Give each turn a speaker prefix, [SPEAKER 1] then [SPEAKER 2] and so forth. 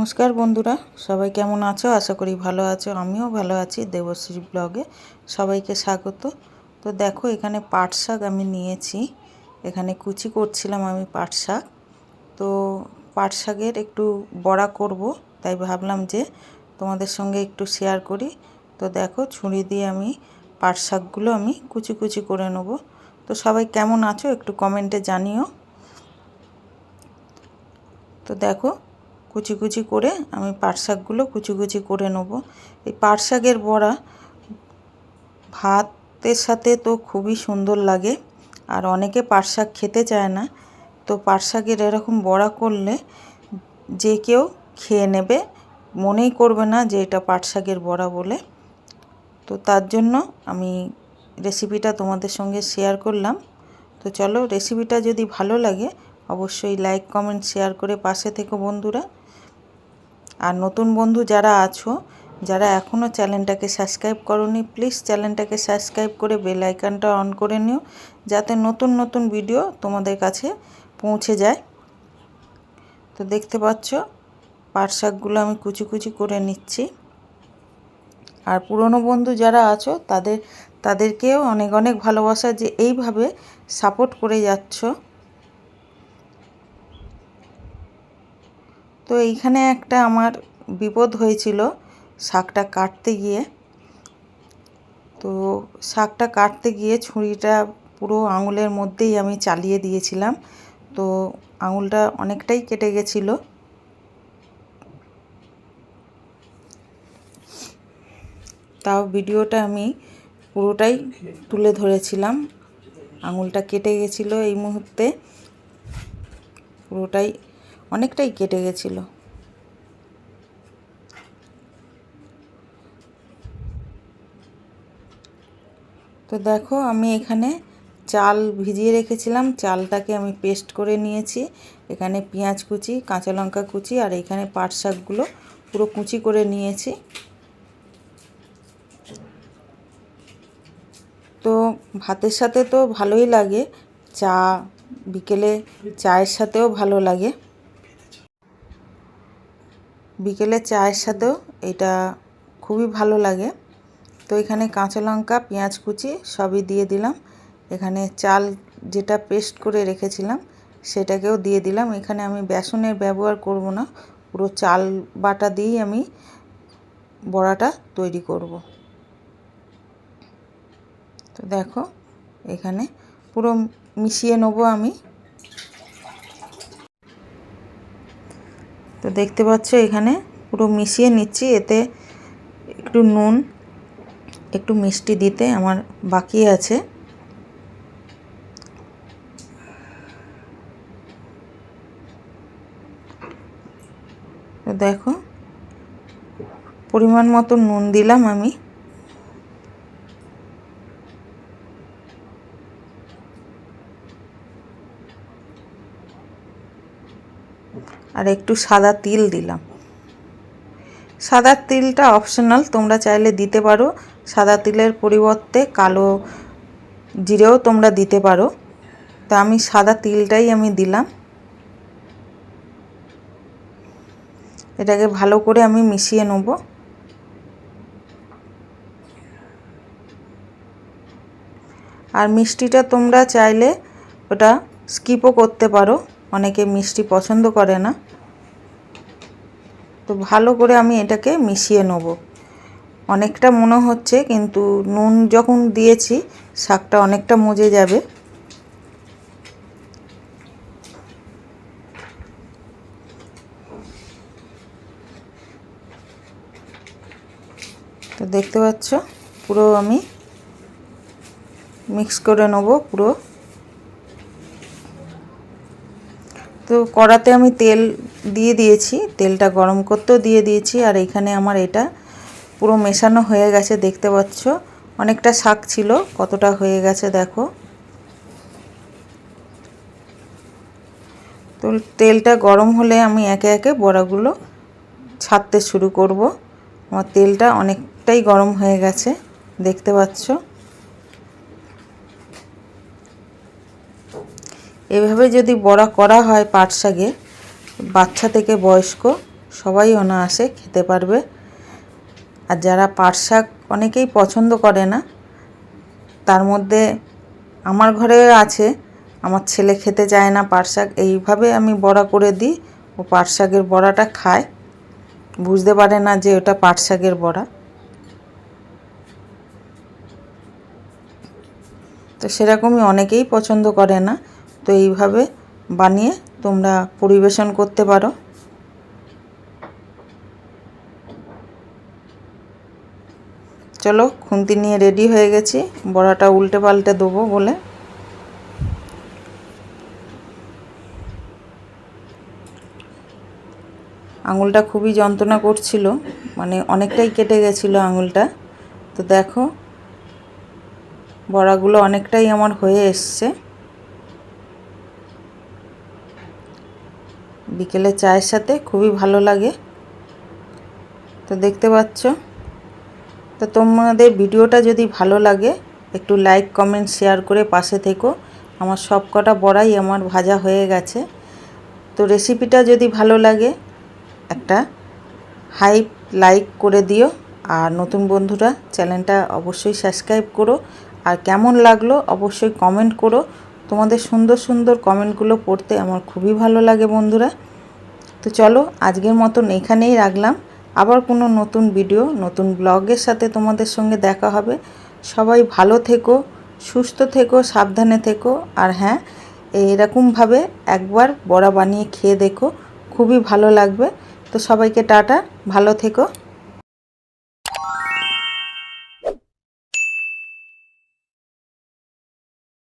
[SPEAKER 1] নমস্কার বন্ধুরা, সবাই কেমন আছো? আশা করি ভালো আছো। আমিও ভালো আছি। দেবশ্রী ব্লগে সবাইকে স্বাগত। তো দেখো, এখানে পাট শাক আমি নিয়েছি। এখানে কুচি করছিলাম আমি পাট শাক। তো পাট শাকের একটু বড়া করব, তাই ভাবলাম যে তোমাদের সঙ্গে একটু শেয়ার করি। তো দেখো, ছুরি দিয়ে আমি পাট শাকগুলো আমি কুচি কুচি করে নেব। তো সবাই কেমন আছো একটু কমেন্টে জানিও। তো দেখো, কুচি কুচি করে আমি পাট শাকগুলো কুচি কুচি করে নেব। এই পাট শাকের বড়া ভাতের সাথে তো খুবই সুন্দর লাগে, আর অনেকে পাট শাক খেতে চায় না। তো পাট শাকের এরকম বড়া করলে যে কেউ খেয়ে নেবে, মনেই করবে না যে এটা পাট শাকের বড়া বলে। তো তার জন্য আমি রেসিপিটা তোমাদের সঙ্গে শেয়ার করলাম। তো চলো, রেসিপিটা যদি ভালো লাগে অবশ্যই লাইক কমেন্ট শেয়ার করে পাশে থেকো বন্ধুরা। আর নতুন বন্ধু যারা আছো, যারা এখনও চ্যানেলটাকে সাবস্ক্রাইব করোনি, প্লিজ চ্যানেলটাকে সাবস্ক্রাইব করে বেল আইকনটা অন করে নিও, যাতে নতুন নতুন ভিডিও তোমাদের কাছে পৌঁছে যায়। তো দেখতে পাচ্ছ, পাট শাকগুলো আমি কুচি কুচি করে নিচ্ছি। আর পুরনো বন্ধু যারা আছো তাদেরকেও অনেক অনেক ভালোবাসা, যে এইভাবে সাপোর্ট করে যাচ্ছ। তো এইখানে একটা আমার বিপদ হয়েছিল শাকটা কাটতে গিয়ে। তো শাকটা কাটতে গিয়ে ছুরিটা পুরো আঙুলের মধ্যেই আমি চালিয়ে দিয়েছিলাম। তো আঙুলটা অনেকটাই কেটে গেছিলো। তাও ভিডিওটা আমি পুরোটাই তুলে ধরেছিলাম। আঙুলটা কেটে গেছিলো এই মুহূর্তে, পুরোটাই অনেকটাই কেটে গেছিলো। তো দেখো, আমি এখানে চাল ভিজিয়ে রেখেছিলাম, চালটাকে আমি পেস্ট করে নিয়েছি। এখানে পেঁয়াজ কুচি, কাঁচা লঙ্কা কুচি, আর এখানে পাট শাকগুলো পুরো কুচি করে নিয়েছি। তো ভাতের সাথে তো ভালোই লাগে, বিকেলে চায়ের সাথেও ভালো লাগে। বিকেলে চায়ের সাথেও এটা খুবই ভালো লাগে। তো এখানে কাঁচা লঙ্কা, পেঁয়াজ কুচি সবই দিয়ে দিলাম। এখানে চাল যেটা পেস্ট করে রেখেছিলাম সেটাকেও দিয়ে দিলাম। এখানে আমি বেসনের ব্যবহার করব না, পুরো চাল বাটা দিয়েই আমি বড়াটা তৈরি করব। তো দেখো, এখানে পুরো মিশিয়ে নেব আমি। তো দেখতে পাচ্ছ, এখানে পুরো মিশিয়ে নিচ্ছি। এতে একটু নুন, একটু মিষ্টি দিতে আমার বাকি আছে। তো দেখো, পরিমাণ মতো নুন দিলাম আমি। আর একটু সাদা তিল দিলাম। সাদা তিলটা অপশনাল, তোমরা চাইলে দিতে পারো। সাদা তিলের পরিবর্তে কালো জিরেও তোমরা দিতে পারো। তো আমি সাদা তিলটাই আমি দিলাম। এটাকে ভালো করে আমি মিশিয়ে নেব। আর মিষ্টিটা তোমরা চাইলে ওটা স্কিপও করতে পারো, অনেকে মিষ্টি পছন্দ করে না। তো ভালো করে আমি এটাকে মিশিয়ে নেব। অনেকটা মনে হচ্ছে, কিন্তু নুন যখন দিয়েছি শাকটা অনেকটা মজে যাবে। তো দেখতে পাচ্ছ, পুরো আমি মিক্স করে নেব পুরো। তো কড়াতে আমি তেল দিয়ে দিয়েছি, তেলটা গরম করতেও দিয়ে দিয়েছি। আর এখানে আমার এটা পুরো মেশানো হয়ে গেছে। দেখতে পাচ্ছ, অনেকটা শাক ছিল, কতটা হয়ে গেছে দেখো। তো তেলটা গরম হলে আমি একে একে বড়াগুলো ছাড়তে শুরু করব। আমার তেলটা অনেকটাই গরম হয়ে গেছে, দেখতে পাচ্ছ। এভাবে যদি বড়া করা হয় পাট শাকে, বাচ্চা থেকে বয়স্ক সবাই অনায়াসে খেতে পারবে। আর যারা পাট শাক অনেকেই পছন্দ করে না, তার মধ্যে আমার ঘরে আছে, আমার ছেলে খেতে চায় না পাট শাক, এইভাবে আমি বড়া করে দিই, ও পাট শাকের বড়াটা খায়, বুঝতে পারে না যে ওটা পাট শাকের বড়া। তো সেরকমই অনেকেই পছন্দ করে না, তো এইভাবে বানিয়ে তোমরা পরিবেশন করতে পারো। চলো, খুন্তি নিয়ে রেডি হয়ে গেছি, বড়াটা উল্টে পাল্টে দেবো বলে। আঙুলটা খুবই যন্ত্রণা করছিল, মানে অনেকটাই কেটে গেছিলো আঙুলটা। তো দেখো বড়াগুলো অনেকটাই আমার হয়ে এসছে। বিকেলে চায়ের সাথে খুবই ভালো লাগে। তো দেখতে পাচ্ছ। তো তোমাদের ভিডিওটা যদি ভালো লাগে একটু লাইক কমেন্ট শেয়ার করে পাশে থেকো। আমার সব কটা বড়াই আমার ভাজা হয়ে গেছে। তো রেসিপিটা যদি ভালো লাগে একটা লাইক করে দিও। আর নতুন বন্ধুরা চ্যানেলটা অবশ্যই সাবস্ক্রাইব করো। আর কেমন লাগলো অবশ্যই কমেন্ট করো। তোমাদের সুন্দর সুন্দর কমেন্টগুলো পড়তে আমার খুবই ভালো লাগে বন্ধুরা। তো চলো, আজকের মতন এখানেই রাখলাম। আবার কোনো নতুন ভিডিও নতুন ব্লগের সাথে তোমাদের সঙ্গে দেখা হবে। সবাই ভালো থেকো, সুস্থ থেকো, সাবধানে থেকো। আর হ্যাঁ, এইরকমভাবে একবার বড়া বানিয়ে খেয়ে দেখো, খুবই ভালো লাগবে। তো সবাইকে টাটা, ভালো থেকো।